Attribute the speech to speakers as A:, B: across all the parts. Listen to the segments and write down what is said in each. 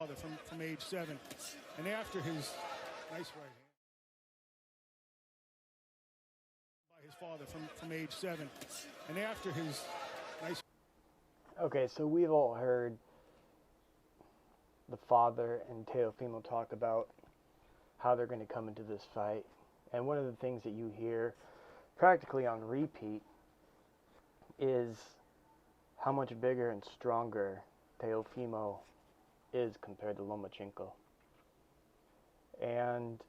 A: From age 7, and after his nice right hand by his father from age 7, and after his nice.
B: Okay, so we've all heard the father and Teofimo talk about how they're going to come into this fight, and one of the things that you hear practically on repeat is how much bigger and stronger Teofimo is compared to Lomachenko. And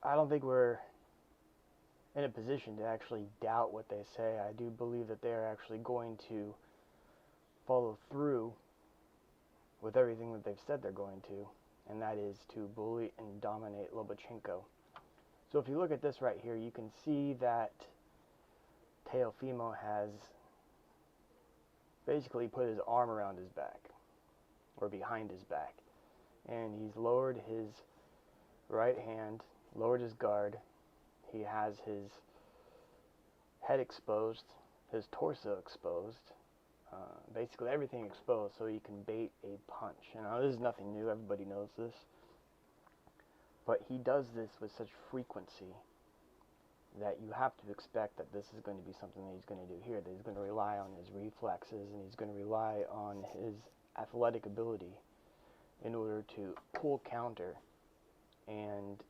B: I don't think we're in a position to actually doubt what they say. I do believe that they're actually going to follow through with everything that they've said they're going to, and that is to bully and dominate Lomachenko. So if you look at this right here, you can see that Teofimo has basically put his arm around his back, or behind his back, and he's lowered his right hand, lowered his guard. He has his head exposed, his torso exposed, basically everything exposed so he can bait a punch. Now this is nothing new, everybody knows this, but he does this with such frequency that you have to expect that this is going to be something that he's going to do here, that he's going to rely on his reflexes and he's going to rely on his athletic ability in order to pull counter and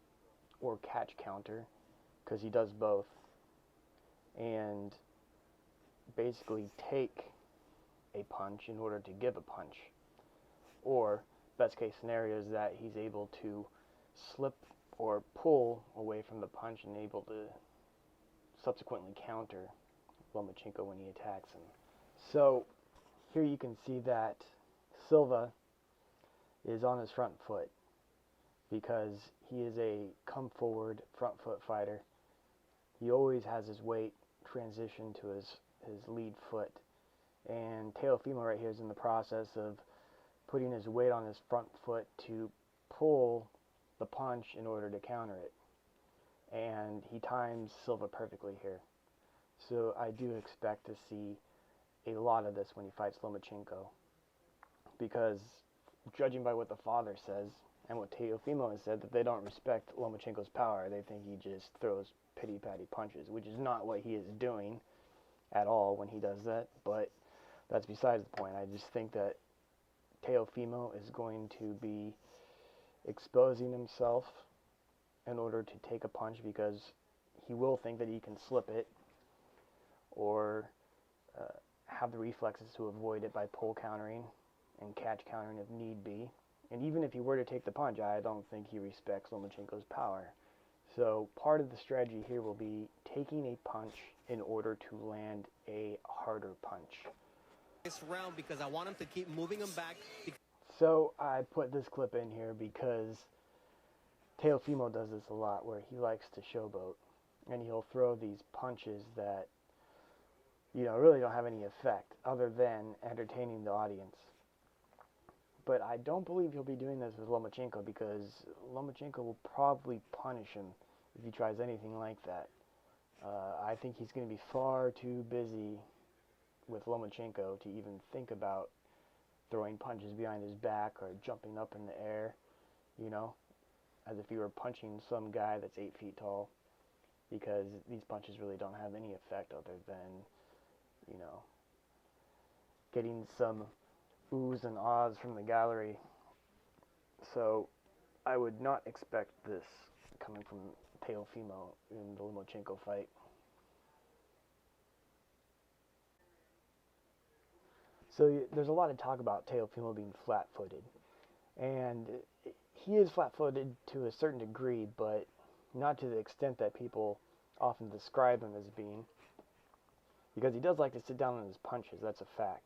B: or catch counter, because he does both, and basically take a punch in order to give a punch, or best case scenario is that he's able to slip or pull away from the punch and able to subsequently counter Lomachenko when he attacks him. So here you can see that Silva is on his front foot because he is a come forward front foot fighter. He always has his weight transition to his lead foot, and Teofimo right here is in the process of putting his weight on his front foot to pull the punch in order to counter it. And he times Silva perfectly here. So I do expect to see a lot of this when he fights Lomachenko, because judging by what the father says and what Teofimo has said, that they don't respect Lomachenko's power. They think he just throws pity-patty punches, which is not what he is doing at all when he does that, but that's besides the point. I just think that Teofimo is going to be exposing himself in order to take a punch, because he will think that he can slip it or have the reflexes to avoid it by pull countering and catch countering if need be. And even if he were to take the punch, I don't think he respects Lomachenko's power. So part of the strategy here will be taking a punch in order to land a harder punch.
C: This round, because I want him to keep moving him back.
B: So I put this clip in here because Teofimo does this a lot, where he likes to showboat, and he'll throw these punches that, you know, really don't have any effect other than entertaining the audience. But I don't believe he'll be doing this with Lomachenko, because Lomachenko will probably punish him if he tries anything like that. I think he's going to be far too busy with Lomachenko to even think about throwing punches behind his back or jumping up in the air, you know, as if he were punching some guy that's 8 feet tall, because these punches really don't have any effect other than, you know, getting some oohs and ahs from the gallery. So I would not expect this coming from Teofimo in the Lomachenko fight. So there's a lot of talk about Teofimo being flat-footed, and he is flat-footed to a certain degree, but not to the extent that people often describe him as being, because he does like to sit down on his punches, that's a fact.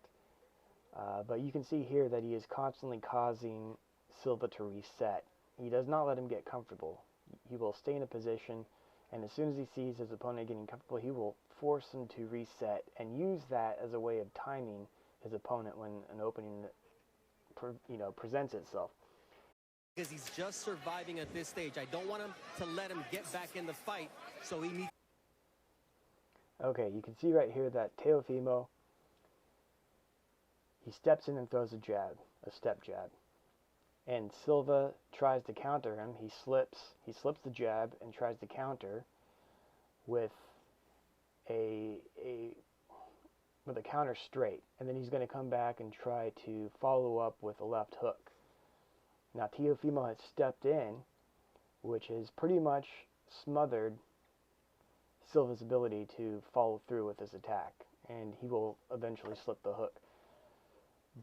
B: But you can see here that he is constantly causing Silva to reset. He does not let him get comfortable. He will stay in a position, and as soon as he sees his opponent getting comfortable, he will force him to reset and use that as a way of timing his opponent when an opening, presents itself.
C: Because he's just surviving at this stage. I don't want him to let him get back in the fight, so he needs...
B: Okay, you can see right here that Teofimo, he steps in and throws a jab, a step jab. And Silva tries to counter him. He slips the jab and tries to counter with a counter straight. And then he's going to come back and try to follow up with a left hook. Now Teofimo has stepped in, which has pretty much smothered Silva's ability to follow through with his attack, and he will eventually slip the hook.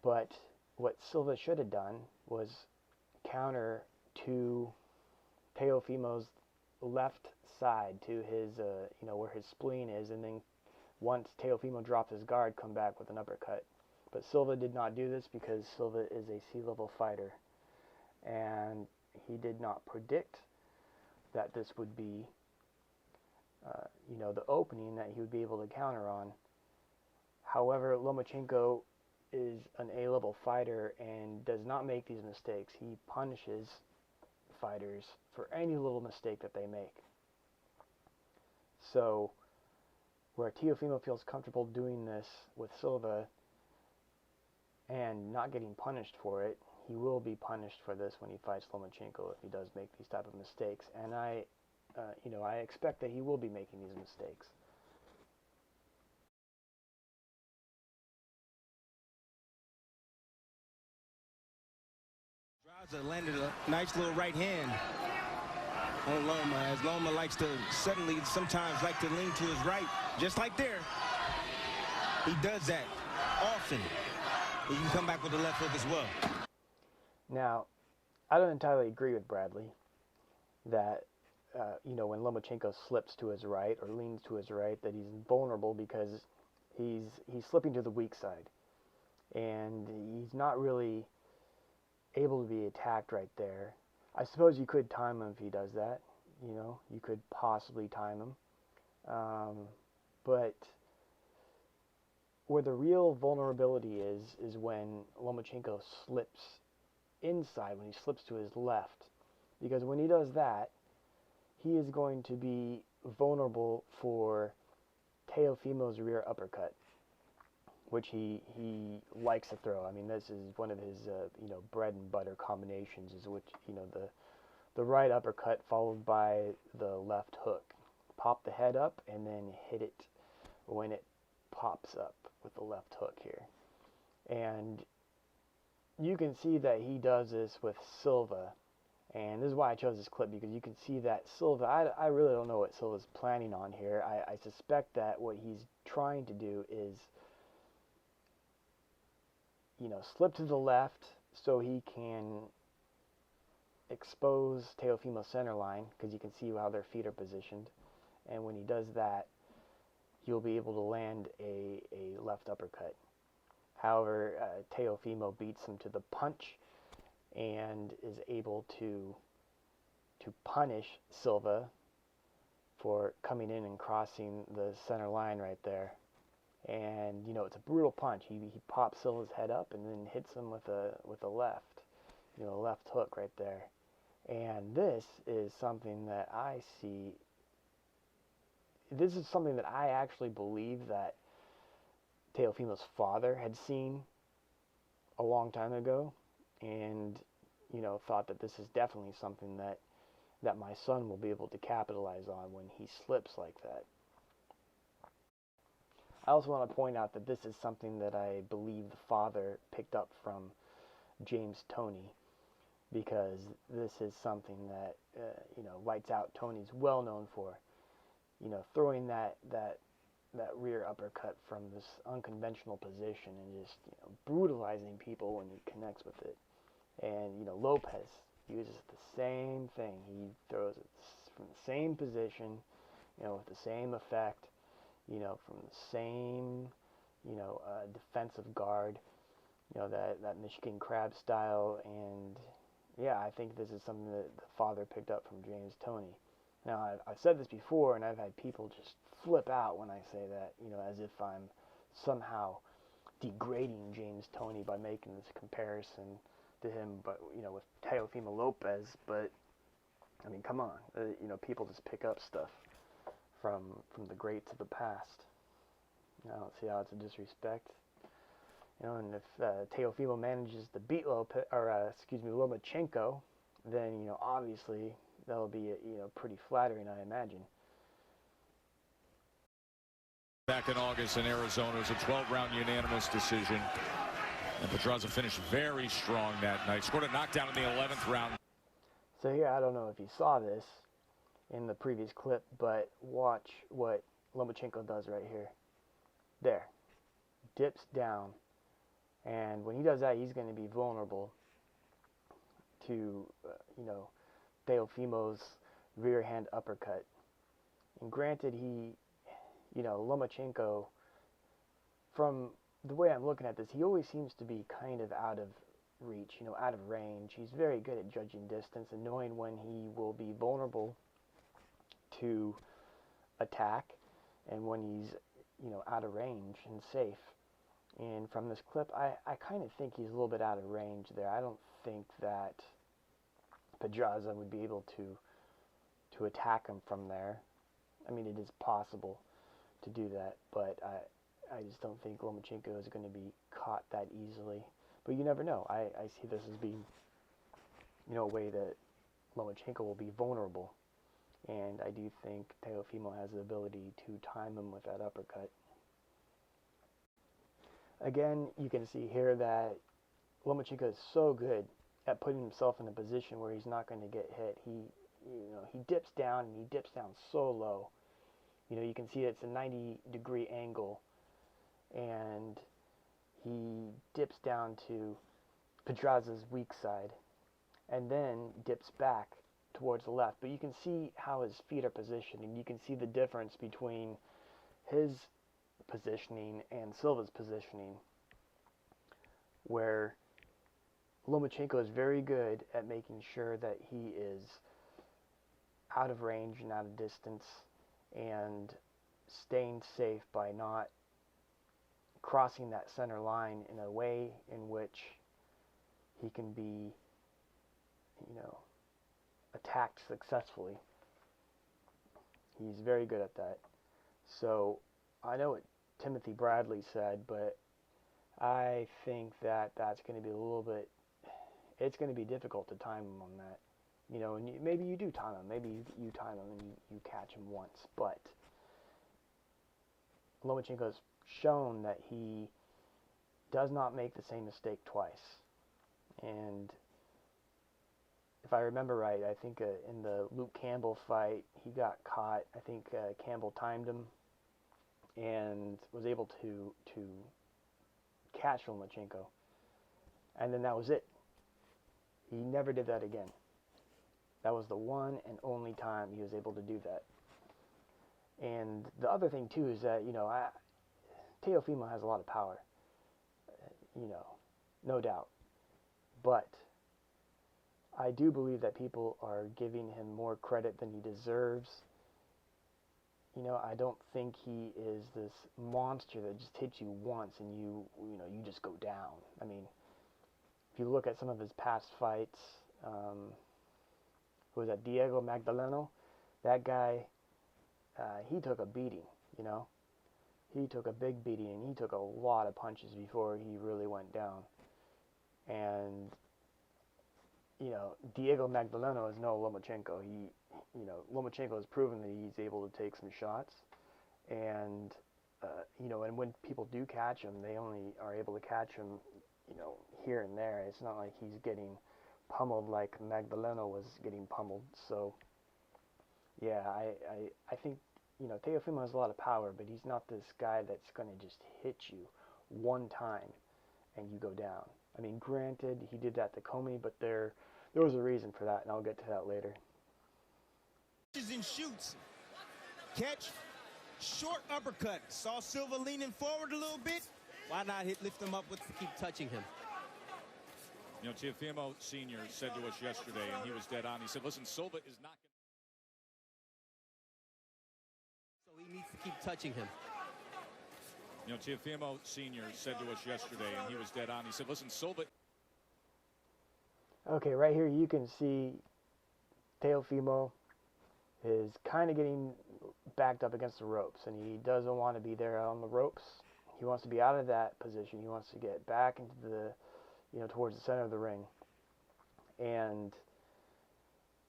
B: But what Silva should have done was counter to Teofimo's left side, to his, where his spleen is, and then once Teofimo drops his guard, come back with an uppercut. But Silva did not do this because Silva is a sea-level fighter, and he did not predict that this would be, the opening that he would be able to counter on. However, Lomachenko is an A-level fighter and does not make these mistakes. He punishes fighters for any little mistake that they make. So, where Teofimo feels comfortable doing this with Silva and not getting punished for it, he will be punished for this when he fights Lomachenko if he does make these type of mistakes. And I expect that he will be making these mistakes.
D: Landed a nice little right hand on Loma, as Loma likes to suddenly sometimes like to lean to his right, just like there. He does that often. He can come back with the left hook as well.
B: Now, I don't entirely agree with Bradley that, when Lomachenko slips to his right or leans to his right, that he's vulnerable because he's slipping to the weak side. And he's not really able to be attacked right there. I suppose you could time him if he does that. You could possibly time him. But where the real vulnerability is when Lomachenko slips inside, when he slips to his left. Because when he does that, he is going to be vulnerable for Teofimo's rear uppercut, which he likes to throw. I mean, this is one of his bread and butter combinations, is which the right uppercut followed by the left hook. Pop the head up and then hit it when it pops up with the left hook here. And you can see that he does this with Silva, and this is why I chose this clip, because you can see that Silva, I really don't know what Silva's planning on here. I suspect that what he's trying to do is slip to the left so he can expose Teofimo's center line, because you can see how their feet are positioned. And when he does that, you'll be able to land a left uppercut. However, Teofimo beats him to the punch and is able to punish Silva for coming in and crossing the center line right there. And it's a brutal punch. He pops Silva's head up and then hits him with a left, left hook right there. And this is something that I see. This is something that I actually believe that Teofimo's father had seen a long time ago, and thought that this is definitely something that my son will be able to capitalize on when he slips like that. I also want to point out that this is something that I believe the father picked up from James Toney, because this is something that Lights Out Tony's well known for, throwing that rear uppercut from this unconventional position and just brutalizing people when he connects with it. And Lopez uses the same thing. He throws it from the same position, with the same effect, from the same defensive guard, that Michigan crab style. And yeah, I think this is something that the father picked up from James Toney. Now, I've said this before, and I've had people just flip out when I say that, as if I'm somehow degrading James Toney by making this comparison to him, but, with Teofimo Lopez. But, I mean, come on, people just pick up stuff from the greats of the past. I don't see how it's a disrespect. You know, and if Teofimo manages to beat Lomachenko, then, you know, obviously that'll be, you know, pretty flattering, I imagine.
E: Back in August in Arizona, it was a 12-round unanimous decision. And Pedraza finished very strong that night. Scored a knockdown in the 11th round.
B: So here, I don't know if you saw this in the previous clip, but watch what Lomachenko does right here. There. Dips down. And when he does that, he's going to be vulnerable to, you know, Teofimo's rear hand uppercut. And granted, you know, Lomachenko, from the way I'm looking at this, he always seems to be kind of out of reach, you know, out of range. He's very good at judging distance and knowing when he will be vulnerable to attack and when he's, you know, out of range and safe. And from this clip, I kind of think he's a little bit out of range there. I don't think that Pedraza would be able to attack him from there. I mean, it is possible to do that, but I just don't think Lomachenko is going to be caught that easily. But you never know. I see this as being, you know, a way that Lomachenko will be vulnerable. And I do think Teofimo has the ability to time him with that uppercut. Again, you can see here that Lomachenko is so good at putting himself in a position where he's not going to get hit. He dips down, and he dips down so low. You know, you can see it's a 90-degree angle, and he dips down to Pedraza's weak side, and then dips back towards the left. But you can see how his feet are positioned, and you can see the difference between his positioning and Silva's positioning, where Lomachenko is very good at making sure that he is out of range and out of distance and staying safe by not crossing that center line in a way in which he can be, you know, attacked successfully. He's very good at that. So I know what Timothy Bradley said, but I think that that's going to be a little bit, it's going to be difficult to time him on that. You know, and maybe you do time him. Maybe you time him and you catch him once. But Lomachenko's shown that he does not make the same mistake twice. And if I remember right, I think in the Luke Campbell fight, he got caught. I think Campbell timed him and was able to catch Lomachenko. And then that was it. He never did that again. That was the one and only time he was able to do that. And the other thing, too, is that, you know, Teofimo has a lot of power. You know, no doubt. But I do believe that people are giving him more credit than he deserves. You know, I don't think he is this monster that just hits you once and you just go down. I mean, if you look at some of his past fights, who was that, Diego Magdaleno? That guy, he took a beating, you know. He took a big beating, and he took a lot of punches before he really went down. And, you know, Diego Magdaleno is no Lomachenko. Lomachenko has proven that he's able to take some shots. And, you know, and when people do catch him, they only are able to catch him, you know, here and there. It's not like he's getting pummeled like Magdaleno was getting pummeled. So, yeah, I think, you know, Teofimo has a lot of power, but he's not this guy that's going to just hit you one time and you go down. I mean, granted, he did that to Comey, but there was a reason for that, and I'll get to that later.
D: And shoots. Catch. Short uppercut. Saw Silva leaning forward a little bit. Why not lift him up with
C: Keep touching him.
E: You know, Teofimo Sr. said to us yesterday, and he was dead on, he said, listen, Silva is not going
C: So he needs to keep touching him.
E: You know, Teofimo Sr. said to us yesterday, and he was dead on, he said, listen, Silva.
B: Okay, right here you can see Teofimo is kind of getting backed up against the ropes, and he doesn't want to be there on the ropes. He wants to be out of that position. He wants to get back into the, towards the center of the ring. And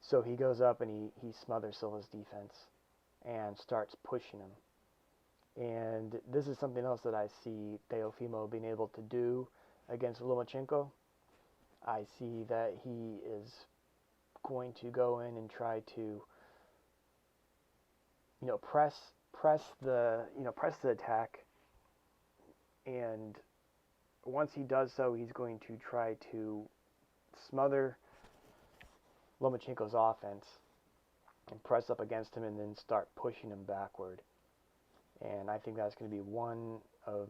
B: so he goes up and he smothers Silva's defense and starts pushing him. And this is something else that I see Teofimo being able to do against Lomachenko. I see that he is going to go in and try to, press the attack. And once he does so, he's going to try to smother Lomachenko's offense and press up against him and then start pushing him backward. And I think that's going to be one of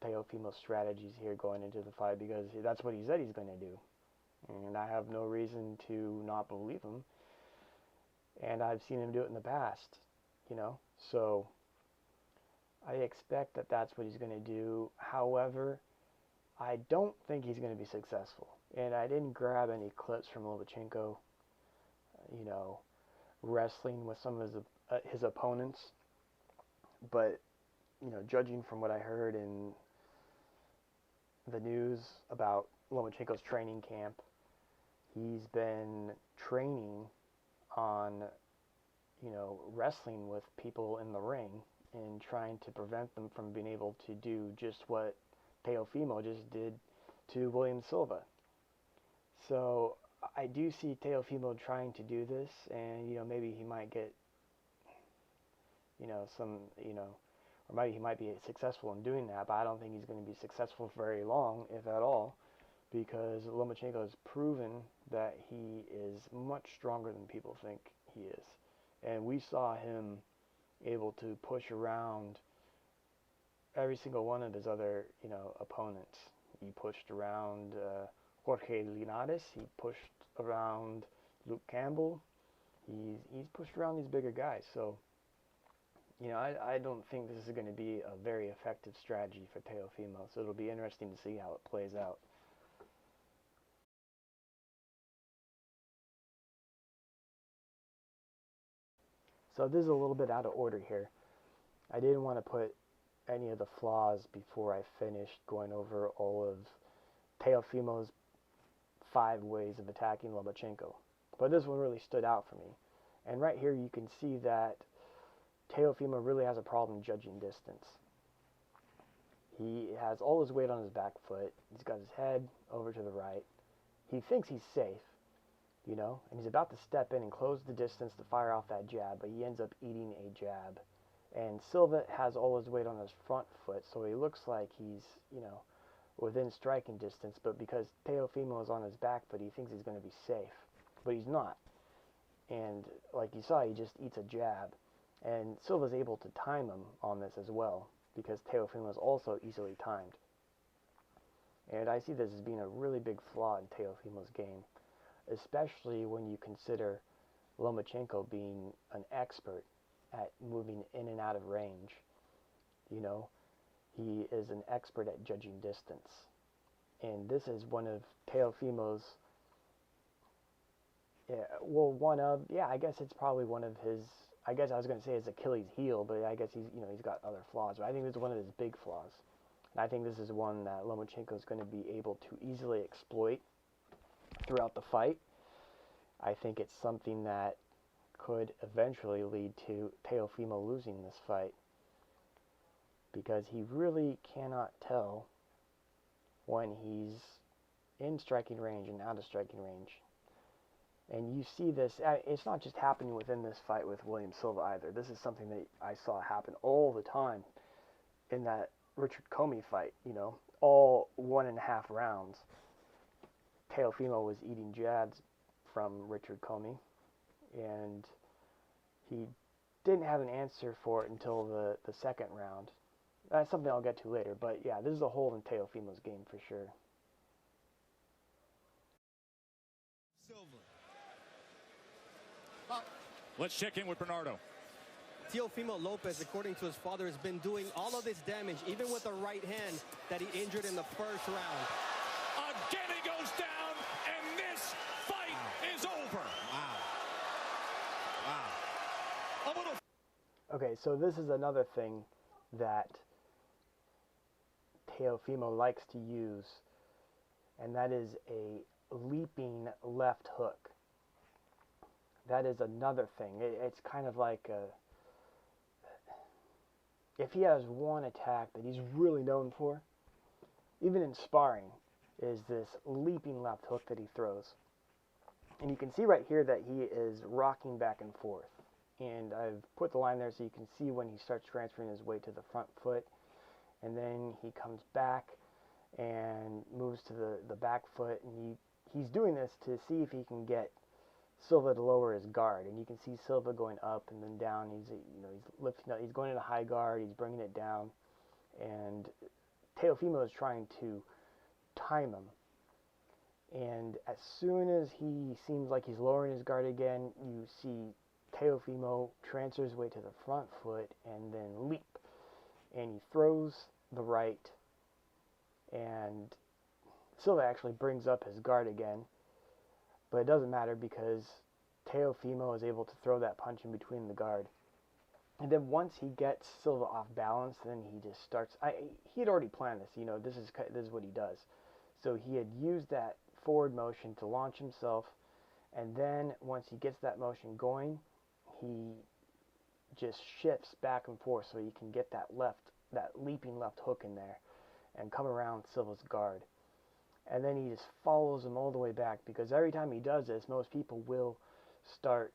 B: Teofimo's strategies here going into the fight, because that's what he said he's going to do. And I have no reason to not believe him. And I've seen him do it in the past, So I expect that that's what he's going to do. However, I don't think he's going to be successful. And I didn't grab any clips from Lomachenko, wrestling with some of his opponents. But, judging from what I heard in the news about Lomachenko's training camp, he's been training on, wrestling with people in the ring and trying to prevent them from being able to do just what Teofimo just did to William Silva. So I do see Teofimo trying to do this, and, maybe he might get, or maybe he might be successful in doing that, but I don't think he's going to be successful for very long, if at all, because Lomachenko has proven that he is much stronger than people think he is. And we saw him able to push around every single one of his other, opponents. He pushed around Jorge Linares. He pushed around Luke Campbell. He's pushed around these bigger guys. So, I don't think this is going to be a very effective strategy for Teofimo. So it'll be interesting to see how it plays out. So this is a little bit out of order here. I didn't want to put any of the flaws before I finished going over all of Teofimo's 5 ways of attacking Lomachenko. But this one really stood out for me. And right here you can see that Teofimo really has a problem judging distance. He has all his weight on his back foot. He's got his head over to the right. He thinks he's safe, and he's about to step in and close the distance to fire off that jab, but he ends up eating a jab. And Silva has all his weight on his front foot, so he looks like he's, within striking distance, but because Teofimo is on his back foot, he thinks he's going to be safe, but he's not. And like you saw, he just eats a jab. And Silva's able to time him on this as well, because Teofimo is also easily timed. And I see this as being a really big flaw in Teofimo's game, especially when you consider Lomachenko being an expert at moving in and out of range. He is an expert at judging distance. And this is one of Teofimo's, I guess it's probably one of his, I guess I was going to say his Achilles heel, but I guess he's got other flaws. But I think this is one of his big flaws. And I think this is one that Lomachenko is going to be able to easily exploit throughout the fight. I think it's something that could eventually lead to Teofimo losing this fight, because he really cannot tell when he's in striking range and out of striking range. And you see this, it's not just happening within this fight with William Silva either. This is something that I saw happen all the time in that Richard Comey fight, all 1.5 rounds. Teofimo was eating jabs from Richard Comey, and he didn't have an answer for it until the second round. That's something I'll get to later, but yeah, this is a hole in Teofimo's game for sure.
E: Let's check in with Bernardo.
C: Teofimo Lopez, according to his father, has been doing all of this damage, even with a right hand that he injured in the first round.
E: Again he goes down, and this fight is over. Wow.
B: Okay, so this is another thing that Teofimo likes to use, and that is a leaping left hook. That is another thing. It's kind of like if he has one attack that he's really known for, even in sparring, is this leaping left hook that he throws. And you can see right here that he is rocking back and forth. And I've put the line there so you can see when he starts transferring his weight to the front foot. And then he comes back and moves to the back foot. And he's doing this to see if he can get Silva to lower his guard. And you can see Silva going up and then down. He's lifting up. He's going into high guard. He's bringing it down. And Teofimo is trying to time him. And as soon as he seems like he's lowering his guard again, you see Teofimo transfer his weight to the front foot and then leap. And he throws the right. And Silva actually brings up his guard again. But it doesn't matter because Teofimo is able to throw that punch in between the guard. And then once he gets Silva off balance, then he just starts. He had already planned this. This is what he does. So he had used that forward motion to launch himself, and then once he gets that motion going, he just shifts back and forth so he can get that leaping left hook in there and come around Silva's guard. And then he just follows him all the way back, because every time he does this, most people will start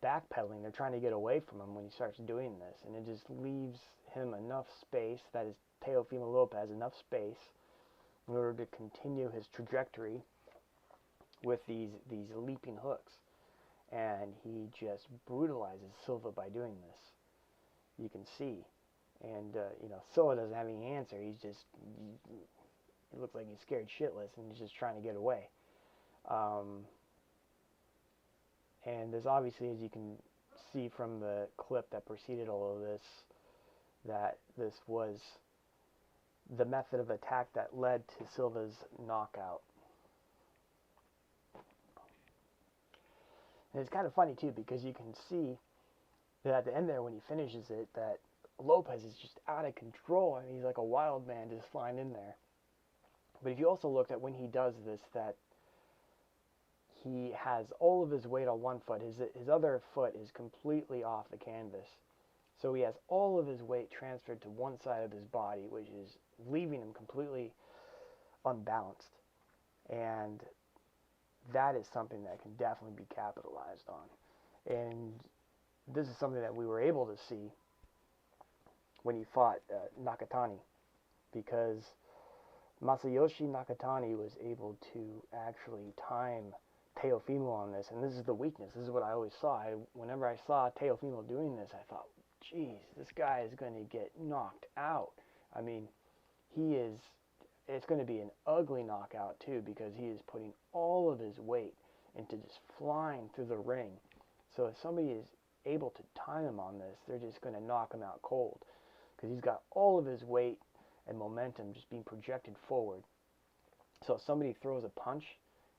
B: backpedaling. They're trying to get away from him when he starts doing this, and it just leaves him enough space, that is Teofimo Lopez, enough space in order to continue his trajectory with these leaping hooks. And he just brutalizes Silva by doing this. You can see. And, Silva doesn't have any answer. He looks like he's scared shitless, and he's just trying to get away. And there's obviously, as you can see from the clip that preceded all of this, that this was the method of attack that led to Silva's knockout. And it's kind of funny, too, because you can see that at the end there, when he finishes it, that Lopez is just out of control. I mean, he's like a wild man just flying in there. But if you also looked at when he does this, that he has all of his weight on one foot. His other foot is completely off the canvas. So he has all of his weight transferred to one side of his body, which is leaving him completely unbalanced. And that is something that can definitely be capitalized on. And this is something that we were able to see when he fought Nakatani, because Masayoshi Nakatani was able to actually time Teofimo on this, and this is the weakness. This is what I always saw. Whenever I saw Teofimo doing this, I thought, geez, this guy is going to get knocked out. I mean, it's going to be an ugly knockout, too, because he is putting all of his weight into just flying through the ring. So if somebody is able to time him on this, they're just going to knock him out cold, because he's got all of his weight and momentum just being projected forward. So if somebody throws a punch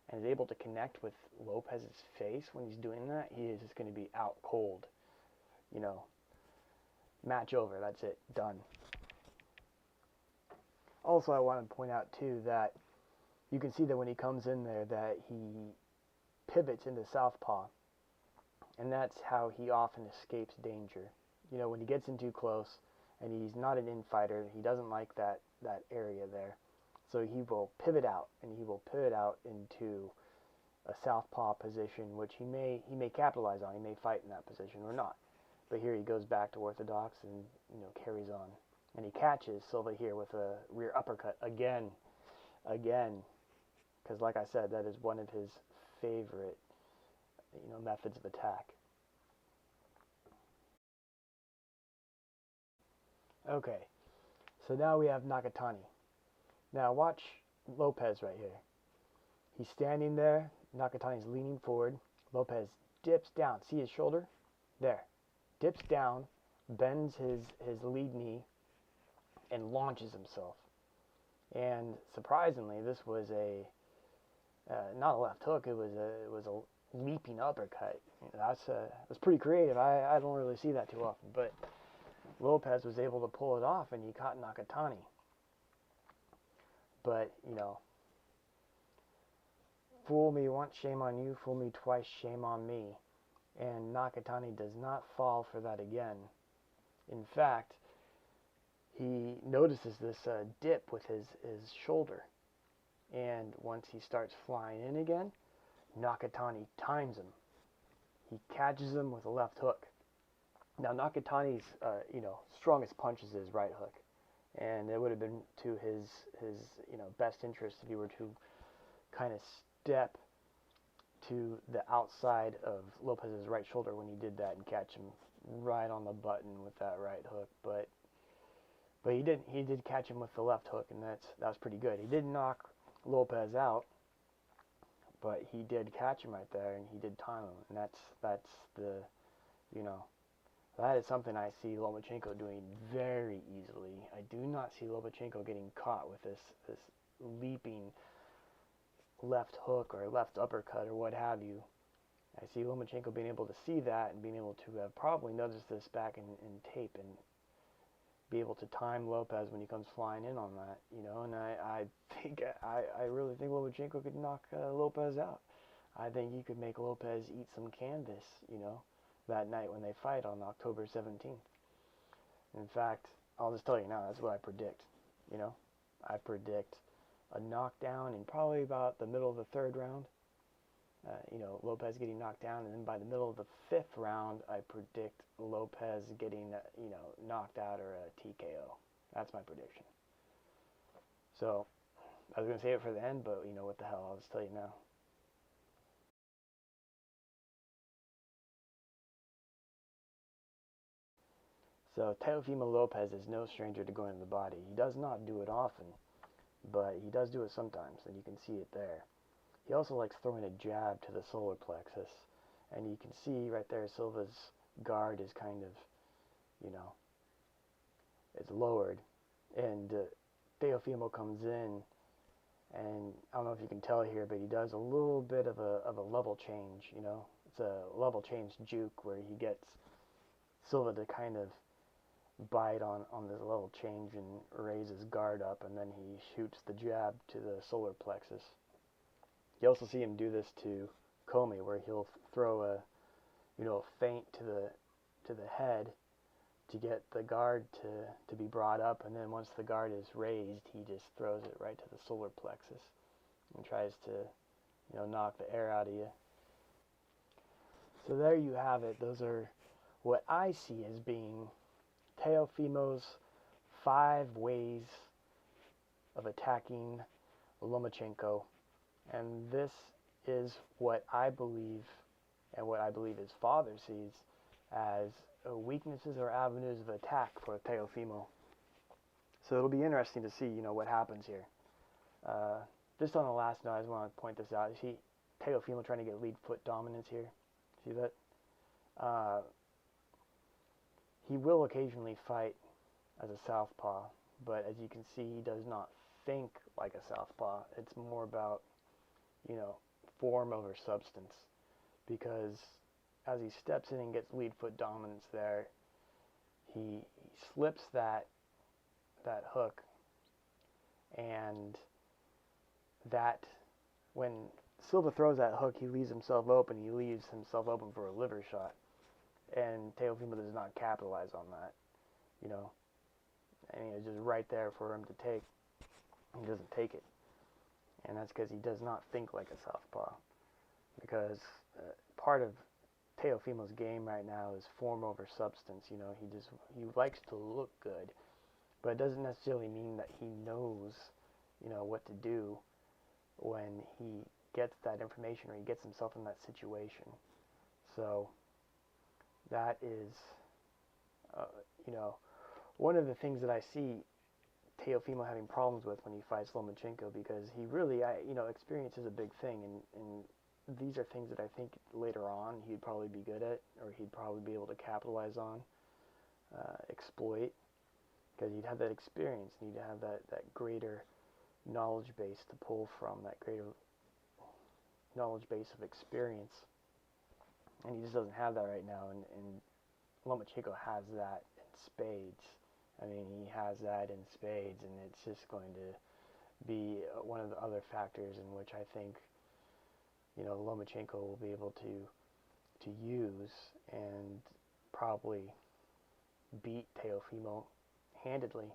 B: and is able to connect with Lopez's face when he's doing that, he is just going to be out cold. Match over. That's it. Done. Also, I want to point out, too, that you can see that when he comes in there that he pivots into southpaw. And that's how he often escapes danger. When he gets in too close, and he's not an infighter, he doesn't like that area there. So he will pivot out, and he will pivot out into a southpaw position, which he may capitalize on. He may fight in that position or not. But here he goes back to orthodox and carries on. And he catches Silva here with a rear uppercut again, because like I said, that is one of his favorite methods of attack. Okay, so now we have Nakatani. Now watch Lopez right here. He's standing there. Nakatani's leaning forward. Lopez dips down. See his shoulder? There. Dips down, bends his lead knee, and launches himself. And surprisingly, this was not a left hook. It was a leaping uppercut. That's pretty creative. I don't really see that too often, but Lopez was able to pull it off, and he caught Nakatani. But, you know, fool me once, shame on you. Fool me twice, shame on me. And Nakatani does not fall for that again. In fact, he notices this dip with his shoulder. And once he starts flying in again, Nakatani times him. He catches him with a left hook. Now, Nakatani's, strongest punch is his right hook. And it would have been to his best interest if he were to kind of step to the outside of Lopez's right shoulder when he did that and catch him right on the button with that right hook. But he did catch him with the left hook, and that was pretty good. He didn't knock Lopez out, but he did catch him right there, and he did time him. And that's the, that is something I see Lomachenko doing very easily. I do not see Lomachenko getting caught with this leaping left hook or left uppercut or what have you. I see Lomachenko being able to see that and being able to have probably noticed this back in tape and be able to time Lopez when he comes flying in on that, and I really think Lomachenko could knock Lopez out. I think he could make Lopez eat some canvas, that night when they fight on October 17th. In fact, I'll just tell you now, that's what I predict, I predict a knockdown in probably about the middle of the third round. Lopez getting knocked down, and then by the middle of the fifth round, I predict Lopez getting, knocked out or a TKO. That's my prediction. So, I was going to save it for the end, but, what the hell, I'll just tell you now. So, Teofimo Lopez is no stranger to going to the body. He does not do it often, but he does do it sometimes, and you can see it there. He also likes throwing a jab to the solar plexus, and you can see right there Silva's guard is kind of, it's lowered, and Teofimo comes in, and I don't know if you can tell here, but he does a little bit of a level change, It's a level change juke where he gets Silva to kind of bite on this level change and raise his guard up, and then he shoots the jab to the solar plexus. You also see him do this to Comey, where he'll throw a feint to the head to get the guard to be brought up, and then once the guard is raised, he just throws it right to the solar plexus and tries to knock the air out of you. So there you have it. Those are what I see as being Teofimo's 5 ways of attacking Lomachenko. And this is what I believe, and what I believe his father sees as weaknesses or avenues of attack for Teofimo. So it'll be interesting to see, what happens here. Just on the last note, I just want to point this out. You see Teofimo trying to get lead foot dominance here? See that? He will occasionally fight as a southpaw, but as you can see, he does not think like a southpaw. It's more about, form over substance, because as he steps in and gets lead foot dominance there, he slips that hook, and that when Silva throws that hook, he leaves himself open. He leaves himself open for a liver shot, and Teofimo does not capitalize on that, and it's just right there for him to take. He doesn't take it. And that's because he does not think like a southpaw. Because part of Teofimo's game right now is form over substance. He likes to look good, but it doesn't necessarily mean that he knows, what to do when he gets that information or he gets himself in that situation. So that is, one of the things that I see Teofimo having problems with when he fights Lomachenko, because he really, experience is a big thing, and these are things that I think later on he'd probably be good at, or he'd probably be able to capitalize on, exploit, because he'd have that experience, and he'd have that greater knowledge base to pull from, that greater knowledge base of experience, and he just doesn't have that right now, and Lomachenko has that in spades. I mean, he has that in spades, and it's just going to be one of the other factors in which I think, you know, Lomachenko will be able to use and probably beat Teofimo handedly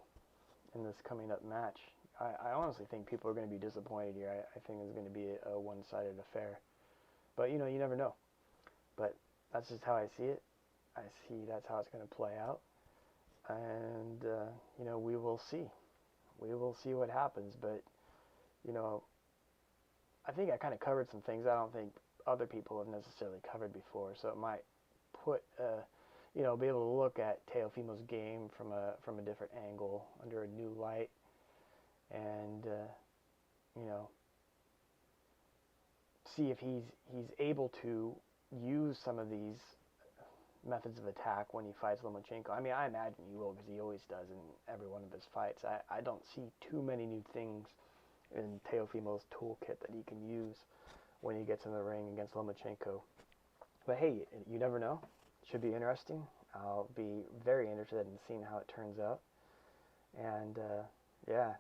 B: in this coming up match. I honestly think people are going to be disappointed here. I think it's going to be a one-sided affair. But, you know, you never know. But that's just how I see it. I see that's how it's going to play out. And, you know, we will see. We will see what happens. But, you know, I think I kind of covered some things I don't think other people have necessarily covered before. So it might put, you know, be able to look at Teofimo's game from a different angle, under a new light. And, you know, see if he's able to use some of these methods of attack when he fights Lomachenko. I mean, I imagine he will, because he always does in every one of his fights. I don't see too many new things in Teofimo's toolkit that he can use when he gets in the ring against Lomachenko. But hey, you never know. Should be interesting. I'll be very interested in seeing how it turns out. And, yeah,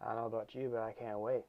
B: I don't know about you, but I can't wait.